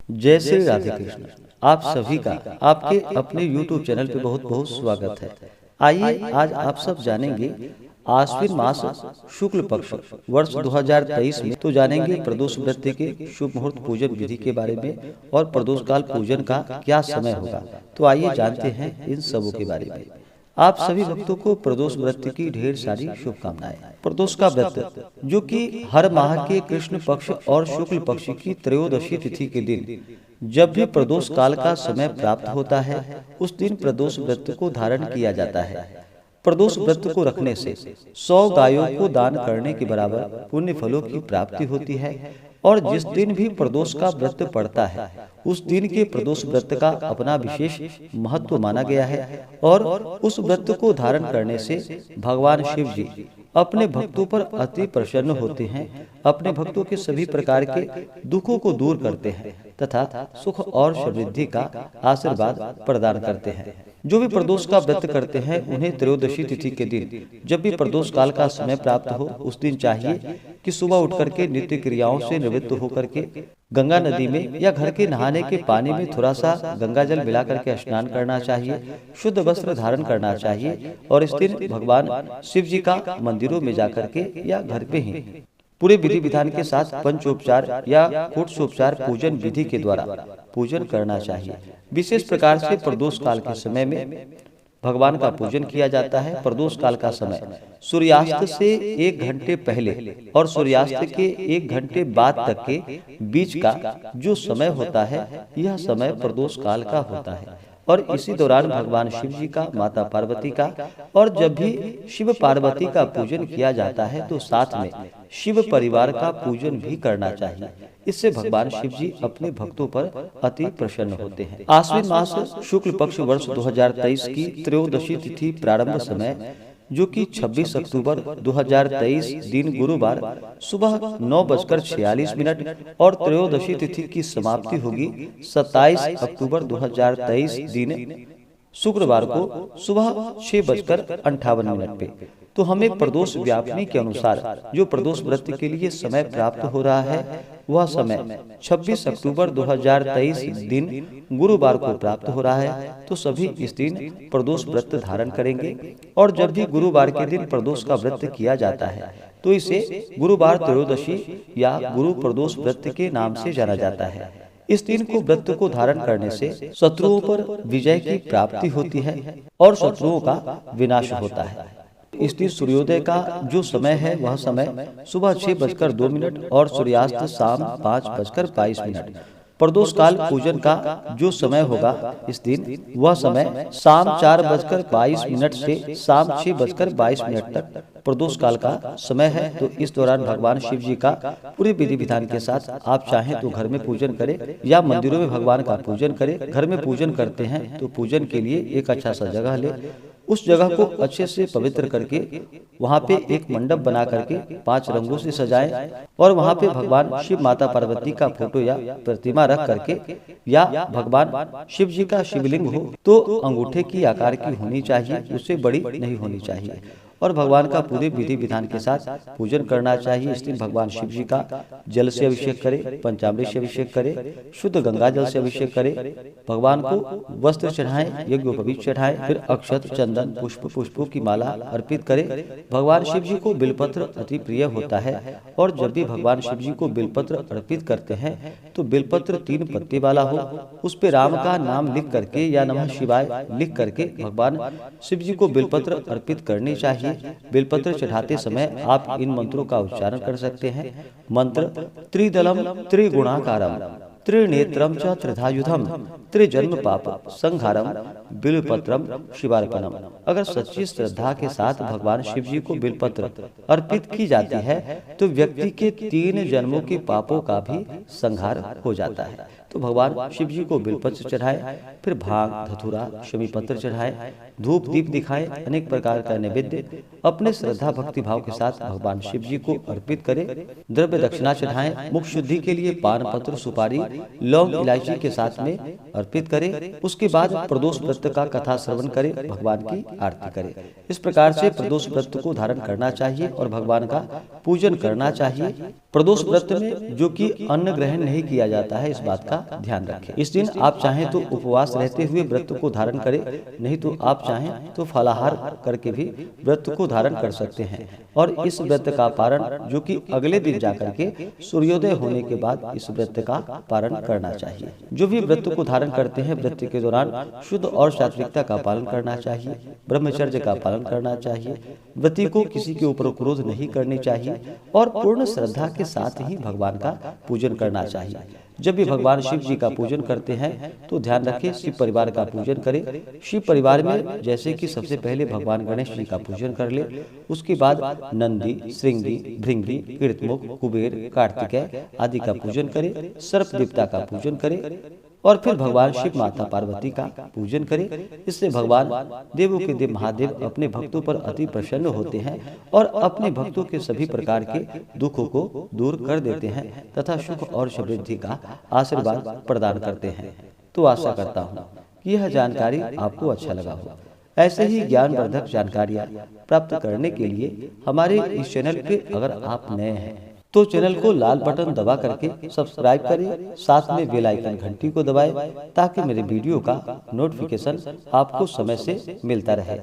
जय श्री राधे कृष्ण। आप सभी का आपके अपने YouTube चैनल पे बहुत बहुत स्वागत है। आइए आज आप सब जानेंगे आश्विन मास शुक्ल पक्ष वर्ष 2023 में तो जानेंगे प्रदोष व्रत के शुभ मुहूर्त पूजन विधि के बारे में और प्रदोष काल पूजन का क्या समय होगा। तो आइए जानते हैं इन सबों के बारे में। आप सभी भक्तों को प्रदोष व्रत की ढेर सारी शुभकामनाएं। प्रदोष का व्रत जो कि हर माह के कृष्ण पक्ष और शुक्ल पक्ष की त्रयोदशी तिथि के दिन जब भी प्रदोष काल का समय प्राप्त होता है उस दिन प्रदोष व्रत को धारण किया जाता है। प्रदोष व्रत को रखने से 100 गायों को दान करने के बराबर पुण्य फलों की प्राप्ति होती है और जिस दिन भी प्रदोष का व्रत पड़ता है उस दिन के प्रदोष व्रत का अपना विशेष महत्व माना गया है और उस व्रत को धारण करने से भगवान शिव जी अपने भक्तों पर अति प्रसन्न होते हैं, अपने भक्तों के सभी प्रकार के दुखों को दूर करते हैं तथा सुख और समृद्धि का आशीर्वाद प्रदान करते हैं। जो भी प्रदोष का व्रत करते हैं उन्हें त्रयोदशी तिथि के दिन जब भी प्रदोष काल का समय प्राप्त हो उस दिन चाहिए कि सुबह उठ करके नित्य क्रियाओं से निवृत्त होकर के गंगा नदी में या घर के नहाने के पानी में थोड़ा सा गंगा जल मिला करके स्नान करना चाहिए, शुद्ध वस्त्र धारण करना चाहिए और इस दिन भगवान शिव जी का मंदिरों में जाकर के या घर पे ही पूरे विधि विधान के साथ पंचोपचार या कूटोपचार पूजन विधि के द्वारा पूजन करना चाहिए। विशेष प्रकार से प्रदोष काल के समय में भगवान का पूजन किया जाता है। प्रदोष काल का समय सूर्यास्त से 1 घंटे पहले और सूर्यास्त के 1 घंटे बाद तक के बीच का जो समय होता है यह समय प्रदोष काल का होता है और इसी दौरान भगवान शिव जी का, माता पार्वती का और जब भी शिव पार्वती का पूजन किया जाता है तो साथ में शिव परिवार का पूजन भी करना चाहिए। इससे भगवान शिव जी अपने भक्तों पर अति प्रसन्न होते हैं। आश्विन मास शुक्ल पक्ष वर्ष 2023 की त्रयोदशी तिथि प्रारंभ समय जो कि 26 अक्टूबर 2023 दिन गुरुवार सुबह 9:46 और त्रयोदशी तिथि की समाप्ति होगी 27 अक्टूबर 2023 दिन शुक्रवार को सुबह 6:58 पे। तो हमें प्रदोष व्यापनी के अनुसार जो प्रदोष व्रत के लिए समय प्राप्त हो रहा है वह समय 26 अक्टूबर 2023 दिन गुरुवार को प्राप्त हो रहा है। तो सभी इस दिन प्रदोष व्रत धारण करेंगे और जब भी गुरुवार के दिन प्रदोष का व्रत किया जाता है तो इसे गुरुवार त्रयोदशी या गुरु प्रदोष व्रत के नाम से जाना जाता है। इस दिन को व्रत को धारण करने से शत्रुओं पर विजय की प्राप्ति होती है और शत्रुओं का विनाश होता है। इस दिन सूर्योदय का जो समय है वह समय सुबह 6:02 और सूर्यास्त शाम 5:22। प्रदोष काल पूजन का जो समय होगा इस दिन वह समय शाम 4:22 से शाम 6:22 तक प्रदोष काल का समय है। तो इस दौरान भगवान शिव जी का पूरे विधि विधान के साथ आप चाहें तो घर में पूजन करें या मंदिरों में भगवान का पूजन करें। घर में पूजन करते हैं तो पूजन के लिए एक अच्छा सा जगह ले, उस जगह को अच्छे से पवित्र करके वहाँ पे एक मंडप बना करके 5 रंगों से सजाएं और वहाँ पे भगवान शिव, माता पार्वती का फोटो या प्रतिमा रख करके या भगवान शिव जी का शिवलिंग हो तो अंगूठे की आकार की होनी चाहिए, उससे बड़ी नहीं होनी चाहिए और भगवान का पूरे विधि विधान के साथ पूजन करना चाहिए। इस दिन भगवान शिव जी का जल से अभिषेक करें, पंचामृत से अभिषेक करें, शुद्ध गंगा जल से अभिषेक करें, भगवान को वस्त्र चढ़ाएं, यज्ञोपवीत चढ़ाएं, फिर अक्षत, चंदन, पुष्पों की माला अर्पित करें। भगवान शिव जी को बिलपत्र अति प्रिय होता है और जब भी भगवान शिव जी को बिलपत्र अर्पित करते हैं तो बिलपत्र 3 पत्ते वाला हो, उस पे राम का नाम लिख करके या नमः शिवाय लिख करके भगवान शिव जी को बिलपत्र अर्पित करनी चाहिए। बेलपत्र चढ़ाते समय आप इन मंत्रों का उच्चारण कर सकते हैं। मंत्र त्रिदलम त्रिगुणाकारम त्रिनेत्रम च त्रिधायुधम त्रिजन्म पाप संहारम बिलपत्रम शिवार्पणम। अगर सच्ची श्रद्धा के साथ भगवान शिव जी को बिलपत्र अर्पित की जाती है तो व्यक्ति के 3 जन्मों के पापों का भी संहार हो जाता है। तो भगवान शिव जी को बिलपत्र चढ़ाए, फिर भांग, धतूरा, शमी पत्र चढ़ाए, धूप दीप दिखाए, अनेक प्रकार का नैवेद्य अपने श्रद्धा भक्ति भाव के साथ भगवान शिव जी को अर्पित करें। द्रव्य दक्षिणा चढ़ाएं, मुख शुद्धि के लिए पान पत्र, सुपारी लौंग इलायची के साथ में अर्पित करें। उसके बाद प्रदोष व्रत का कथा श्रवण करें, भगवान की आरती करें। इस प्रकार से प्रदोष व्रत को धारण करना चाहिए और भगवान का पूजन करना चाहिए। प्रदोष व्रत में जो कि अन्न ग्रहण नहीं किया जाता है, इस बात का ध्यान रखें। इस दिन आप चाहें तो उपवास रहते हुए व्रत को धारण करें, नहीं तो आप चाहें तो फलाहार करके भी व्रत को धारण कर सकते हैं। और इस व्रत का पारण जो कि अगले दिन जाकर के सूर्योदय होने के बाद इस व्रत का पारण करना चाहिए। जो भी व्रत को धारण करते हैं, व्रत के दौरान शुद्ध और सात्विकता का पालन करना चाहिए, ब्रह्मचर्य का पालन करना चाहिए, व्रती को किसी के ऊपर क्रोध नहीं करनी चाहिए और पूर्ण श्रद्धा के साथ ही भगवान का पूजन करना चाहिए। जब भी भगवान शिव जी का पूजन करते हैं तो ध्यान रखें शिव परिवार का पूजन करें। शिव परिवार में जैसे कि सबसे पहले भगवान गणेश जी का पूजन कर ले, उसके बाद नंदी, श्रृंगी, भृंगी, कीर्तमुख, कुबेर, कार्तिकेय आदि का पूजन करें, सर्प देवता का पूजन करें और फिर भगवान शिव माता पार्वती का पूजन करें। इससे भगवान देवों के देव महादेव अपने भक्तों पर अति प्रसन्न होते हैं और अपने भक्तों के सभी प्रकार के दुखों को दूर कर देते हैं तथा सुख और समृद्धि का आशीर्वाद प्रदान करते हैं। तो आशा करता हूँ कि यह जानकारी आपको अच्छा लगा हो। ऐसे ही ज्ञानवर्धक जानकारियाँ प्राप्त करने के लिए हमारे इस चैनल पे अगर आप नए हैं तो चैनल को लाल बटन दबा करके सब्सक्राइब करें, साथ में बेल आइकन घंटी को दबाएं ताकि मेरे वीडियो का नोटिफिकेशन आपको समय से मिलता रहे।